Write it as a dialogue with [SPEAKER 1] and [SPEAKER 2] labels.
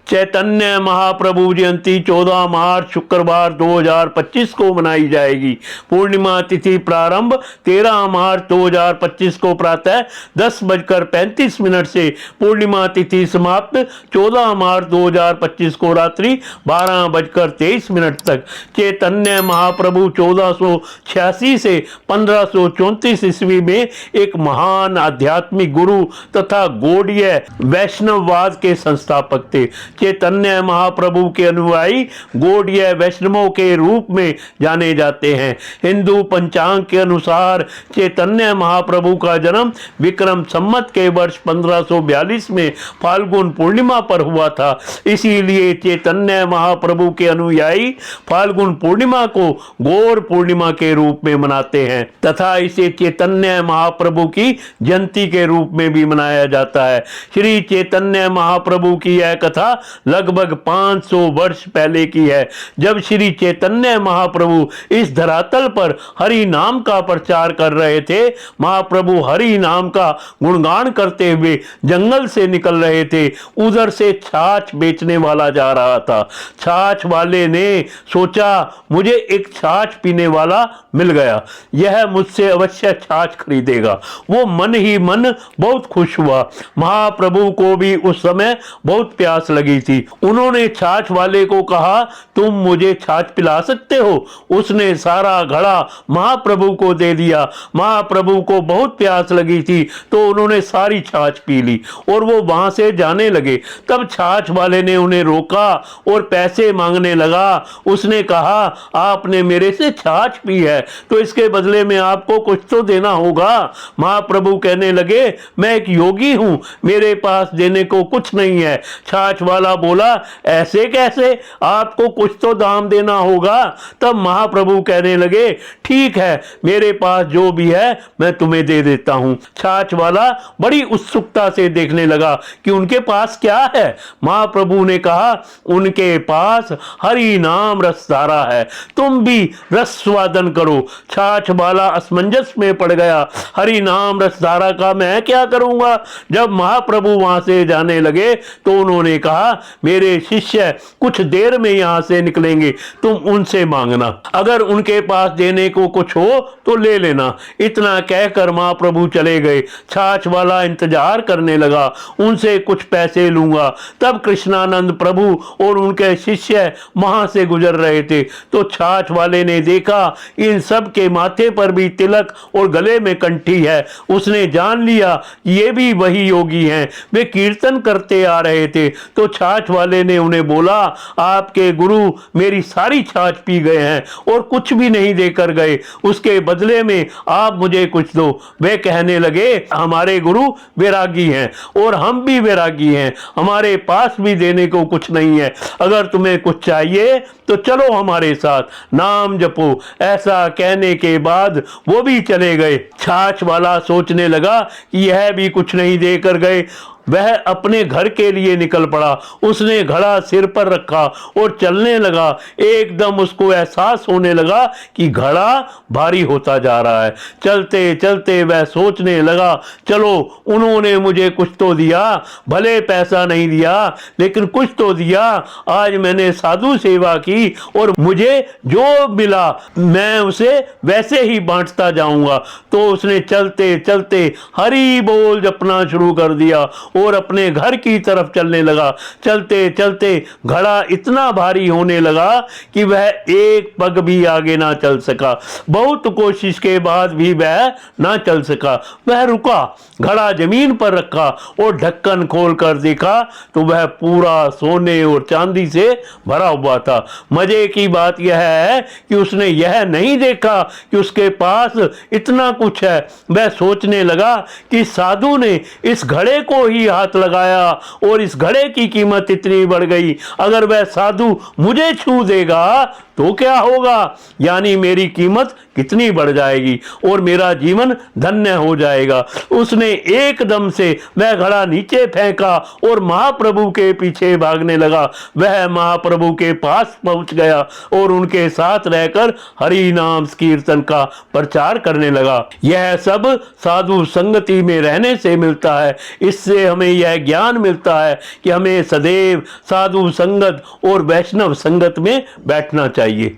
[SPEAKER 1] चैतन्य महाप्रभु जयंती 14 मार्च शुक्रवार 2025 को मनाई जाएगी। पूर्णिमा तिथि प्रारंभ 13 मार्च 2025 को प्रातः 10:35 से पूर्णिमा तिथि समाप्त 14 मार्च 2025 को रात्रि 12:23 तक। चैतन्य महाप्रभु 1486 से 1534 ईस्वी में एक महान आध्यात्मिक गुरु तथा गौड़ीय वैष्णववाद के संस्थापक थे। चैतन्य महाप्रभु के अनुयायी गौड़ीय वैष्णवों के रूप में जाने जाते हैं। हिंदू पंचांग के अनुसार चैतन्य महाप्रभु का जन्म विक्रम संवत के वर्ष 1542 में फाल्गुन पूर्णिमा पर हुआ था। इसीलिए चैतन्य महाप्रभु के अनुयायी फाल्गुन पूर्णिमा को गौर पूर्णिमा के रूप में मनाते हैं तथा इसे चैतन्य महाप्रभु की जयंती के रूप में भी मनाया जाता है। श्री चैतन्य महाप्रभु की यह कथा लगभग 500 वर्ष पहले की है, जब श्री चैतन्य महाप्रभु इस धरातल पर हरि नाम का प्रचार कर रहे थे। महाप्रभु हरि नाम का गुणगान करते हुए जंगल से निकल रहे थे। उधर से छाछ बेचने वाला जा रहा था। छाछ वाले ने सोचा, मुझे एक छाछ पीने वाला मिल गया, यह मुझसे अवश्य छाछ खरीदेगा। वो मन ही मन बहुत खुश हुआ। महाप्रभु को भी उस समय बहुत प्यास लगी थी। उन्होंने छाछ वाले को कहा, तुम मुझे छाछ पिला सकते हो? उसने सारा घड़ा महाप्रभु को दे दिया। महाप्रभु को बहुत प्यास लगी थी तो उन्होंने सारी छाछ पी ली और वो वहां से जाने लगे। तब छाछ वाले ने उन्हें रोका और पैसे मांगने लगा। उसने कहा, आपने मेरे से छाछ पी है तो इसके बदले में आपको कुछ तो देना होगा। महाप्रभु कहने लगे, मैं एक योगी हूं, मेरे पास देने को कुछ नहीं है। छाछ वाला बोला, ऐसे कैसे, आपको कुछ तो दाम देना होगा। तब महाप्रभु कहने लगे, ठीक है, मेरे पास जो भी है मैं तुम्हें दे देता हूं। छाछ वाला बड़ी उत्सुकता से देखने लगा कि उनके पास क्या है। महाप्रभु ने कहा, उनके पास हरि नाम रसधारा है, तुम भी रस स्वादन करो। छाछ वाला असमंजस में पड़ गया। हरि नाम रसधारा का मैं क्या करूंगा? जब महाप्रभु वहां से जाने लगे तो उन्होंने कहा, मेरे शिष्य कुछ देर में यहां से निकलेंगे, तुम उनसे मांगना, अगर उनके पास देने को कुछ हो तो ले लेना। इतना कहकर महाप्रभु चले गए। छाछ वाला इंतजार करने लगा, उनसे कुछ पैसे लूंगा। तब कृष्णानंद प्रभु और उनके शिष्य वहां से गुजर रहे थे तो छाछ वाले ने देखा इन सब के माथे पर भी तिलक और गले में कंठी है। उसने जान लिया ये भी वही योगी हैं। वे कीर्तन करते आ रहे थे तो छाछ वाले ने उन्हें बोला, आपके गुरु मेरी सारी छाछ पी गए हैं और कुछ भी नहीं देकर गए, उसके बदले में आप मुझे कुछ दो। वे कहने लगे, हमारे गुरु वैरागी हैं और हम भी वैरागी हैं, हमारे पास भी देने को कुछ नहीं है। अगर तुम्हें कुछ चाहिए तो चलो हमारे साथ, नाम जपो। ऐसा कहने के बाद वो भी चले गए। छाछ वाला सोचने लगा कि यह भी कुछ नहीं देकर गए। वह अपने घर के लिए निकल पड़ा। उसने घड़ा सिर पर रखा और चलने लगा। एकदम उसको एहसास होने लगा कि घड़ा भारी होता जा रहा है। चलते चलते वह सोचने लगा, चलो उन्होंने मुझे कुछ तो दिया, भले पैसा नहीं दिया लेकिन कुछ तो दिया। आज मैंने साधु सेवा की और मुझे जो मिला मैं उसे वैसे ही बांटता जाऊंगा। तो उसने चलते चलते हरि बोल जपना शुरू कर दिया और अपने घर की तरफ चलने लगा। चलते चलते घड़ा इतना भारी होने लगा कि वह एक पग भी आगे ना चल सका। बहुत कोशिश के बाद भी वह ना चल सका। वह रुका, घड़ा जमीन पर रखा और ढक्कन खोलकर देखा तो वह पूरा सोने और चांदी से भरा हुआ था। मजे की बात यह है कि उसने यह नहीं देखा कि उसके पास इतना कुछ है। वह सोचने लगा कि साधु ने इस घड़े को ही हाथ लगाया और इस घड़े की कीमत इतनी बढ़ गई। अगर वह साधु मुझे छू देगा तो क्या होगा, यानी मेरी कीमत कितनी बढ़ जाएगी और मेरा जीवन धन्य हो जाएगा। उसने एकदम से वह घड़ा नीचे फेंका और महाप्रभु के पीछे भागने लगा। वह महाप्रभु के पास पहुंच गया और उनके साथ रहकर हरि नाम कीर्तन का प्रचार करने लगा। यह सब साधु संगति में रहने से मिलता है। इससे हम हमें यह ज्ञान मिलता है कि हमें सदैव साधु संगत और वैष्णव संगत में बैठना चाहिए।